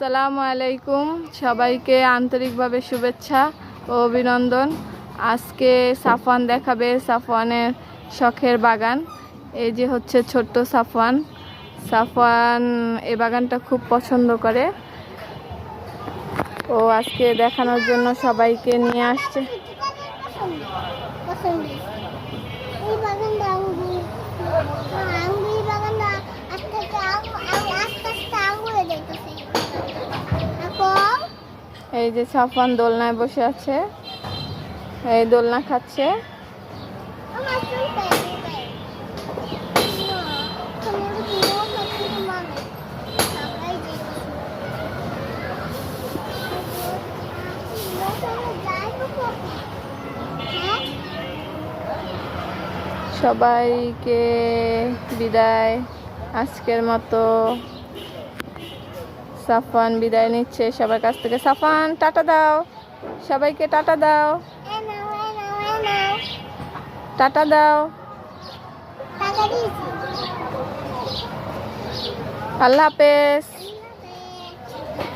আসসালামু আলাইকুম, সবাইকে আন্তরিকভাবে শুভেচ্ছা ও অভিনন্দন। আজকে সাফওয়ান দেখাবে সাফওয়ানের শখের বাগান। এই যে হচ্ছে ছোট্ট সাফওয়ান। সাফওয়ান এই বাগানটা খুব পছন্দ করে। ও আজকে দেখানোর জন্য সবাইকে নিয়ে আসছে। এই যে সাফওয়ান দোলনায় বসে আছে, এই দোলনা খাচ্ছে। সবাইকে বিদায়, আজকের মতো সাফওয়ান বিদায় নিচ্ছে সবার কাছ থেকে। সাফওয়ান টাটা দাও, সবাইকে টাটা দাও, টাটা দাও, আল্লাহ হাফেজ।